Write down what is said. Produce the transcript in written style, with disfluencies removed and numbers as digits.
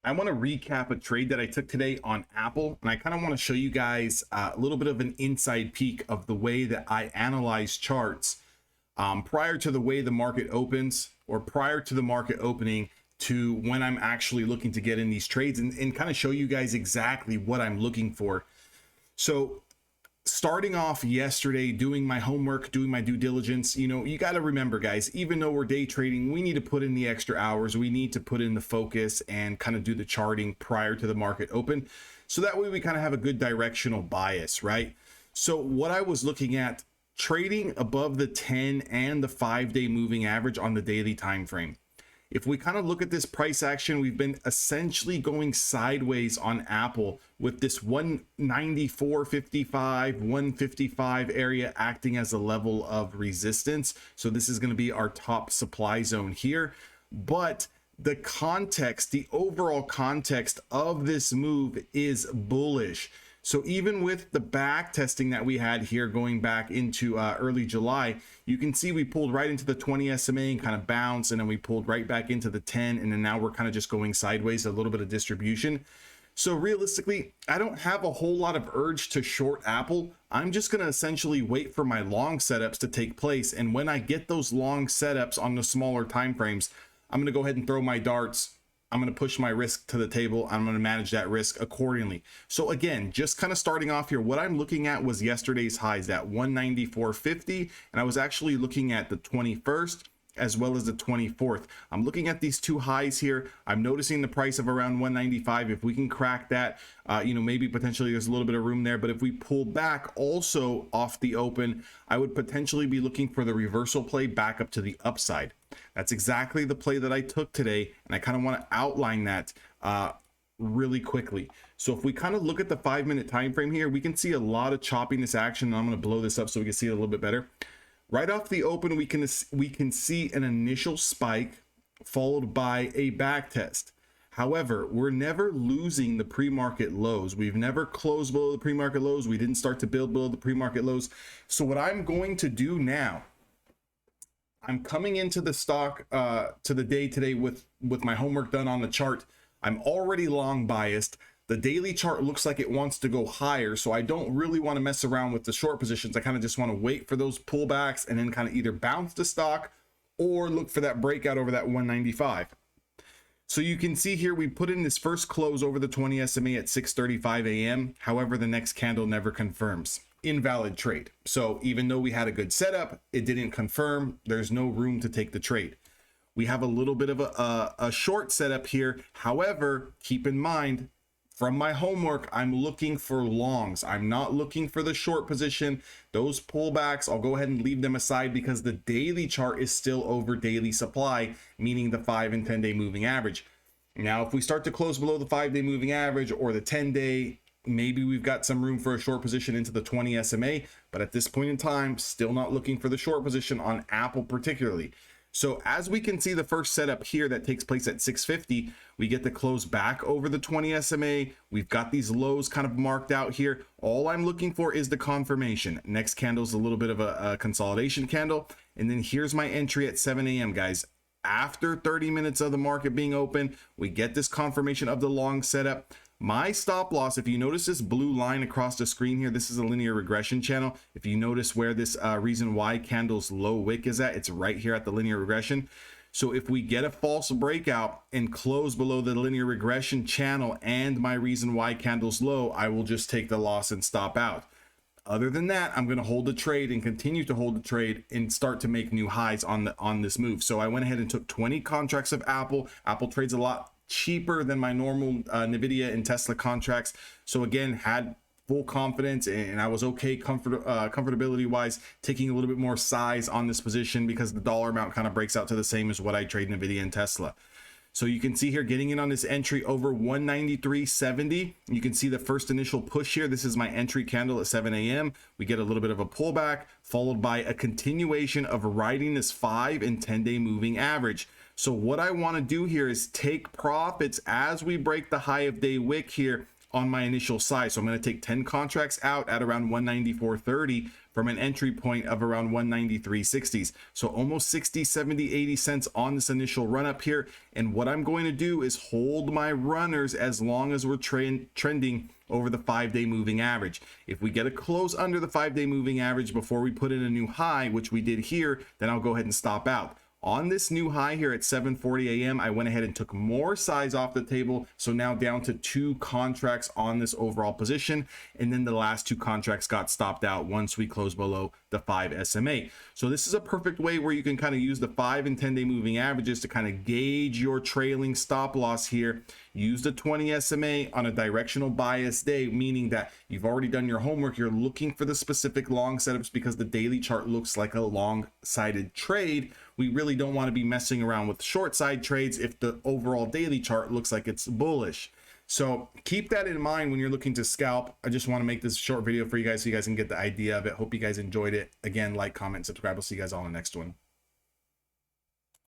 I want to recap a trade that I took today on Apple, and I kind of want to show you guys a little bit of an inside peek of the way that I analyze charts prior to the way the market opens or prior to the market opening to when I'm actually looking to get in these trades and kind of show you guys exactly what I'm looking for. So starting off yesterday, doing my homework, doing my due diligence, you got to remember, guys, even though we're day trading, we need to put in the extra hours. We need to put in the focus and kind of do the charting prior to the market open. So that way we kind of have a good directional bias, right? So what I was looking at, trading above the 10 and the 5-day moving average on the daily time frame. If we kind of look at this price action, we've been essentially going sideways on Apple with this 194.55, 155 area acting as a level of resistance. So this is going to be our top supply zone here. But the context, the overall context of this move is bullish. So even with the back testing that we had here going back into early July, you can see we pulled right into the 20 SMA and kind of bounced, and then we pulled right back into the 10, and then now we're kind of just going sideways, a little bit of distribution. So realistically, I don't have a whole lot of urge to short Apple. I'm just going to essentially wait for my long setups to take place, and when I get those long setups on the smaller time frames, I'm going to go ahead and throw my darts. I'm going to push my risk to the table. I'm going to manage that risk accordingly. So again, just kind of starting off here, what I'm looking at was yesterday's highs, that 194.50, and I was actually looking at the 21st as well as the 24th. I'm looking at these two highs here. I'm noticing the price of around 195. If we can crack that, maybe potentially there's a little bit of room there. But if we pull back also off the open, I would potentially be looking for the reversal play back up to the upside. That's exactly the play that I took today, and I kind of want to outline that really quickly. So if we kind of look at the 5-minute time frame here, we can see a lot of choppiness action, and I'm going to blow this up so we can see it a little bit better. Right off the open, we can see an initial spike followed by a back test. However, we're never losing the pre-market lows. We've never closed below the pre-market lows. We didn't start to build below the pre-market lows. So what I'm going to do now, I'm coming into the stock to the day today with my homework done on the chart. I'm already long biased. The daily chart looks like it wants to go higher, so I don't really want to mess around with the short positions. I kind of just want to wait for those pullbacks and then kind of either bounce the stock or look for that breakout over that 195. So you can see here we put in this first close over the 20 SMA at 6:35 a.m. However, the next candle never confirms. Invalid trade. So even though we had a good setup, it didn't confirm. There's no room to take the trade. We have a little bit of a short setup here. However, keep in mind, from my homework, I'm looking for longs. I'm not looking for the short position. Those pullbacks, I'll go ahead and leave them aside because the daily chart is still over daily supply, meaning the 5 and 10-day moving average. Now, if we start to close below the 5-day moving average or the 10-day, maybe we've got some room for a short position into the 20 SMA, but at this point in time, still not looking for the short position on Apple particularly. So as we can see, the first setup here that takes place at 650, we get the close back over the 20 SMA. We've got these lows kind of marked out here. All I'm looking for is the confirmation. Next candle is a little bit of a consolidation candle. And then here's my entry at 7 a.m., guys. After 30 minutes of the market being open, we get this confirmation of the long setup. My stop loss, if you notice this blue line across the screen here, this is a linear regression channel. If you notice where this reason why candle's low wick is at, it's right here at the linear regression. So if we get a false breakout and close below the linear regression channel and my reason why candle's low, I will just take the loss and stop out. Other than that, I'm going to hold the trade and continue to hold the trade and start to make new highs on this move. So I went ahead and took 20 contracts of Apple. Apple trades a lot cheaper than my normal Nvidia and Tesla contracts. So again, had full confidence and I was okay comfortability wise, taking a little bit more size on this position because the dollar amount kind of breaks out to the same as what I trade Nvidia and Tesla. So you can see here getting in on this entry over 193.70. You can see the first initial push here. This is my entry candle at 7 a.m. We get a little bit of a pullback followed by a continuation of riding this 5 and 10-day moving average. So what I want to do here is take profits as we break the high of day wick here on my initial size. So I'm going to take 10 contracts out at around 194.30 from an entry point of around 193.60s. So almost 60, 70, 80 cents on this initial run up here. And what I'm going to do is hold my runners as long as we're trending over the 5-day moving average. If we get a close under the 5-day moving average before we put in a new high, which we did here, then I'll go ahead and stop out. On this new high here at 7:40 a.m., I went ahead and took more size off the table. So now down to 2 contracts on this overall position. And then the last 2 contracts got stopped out once we closed below the 5 SMA. So this is a perfect way where you can kind of use the 5 and 10-day moving averages to kind of gauge your trailing stop loss here. Use the 20 SMA on a directional bias day, meaning that you've already done your homework. You're looking for the specific long setups because the daily chart looks like a long-sided trade. We really don't want to be messing around with short side trades if the overall daily chart looks like it's bullish. So keep that in mind when you're looking to scalp. I just want to make this short video for you guys so you guys can get the idea of it. Hope you guys enjoyed it. Again, like, comment, subscribe. We'll see you guys all in the next one.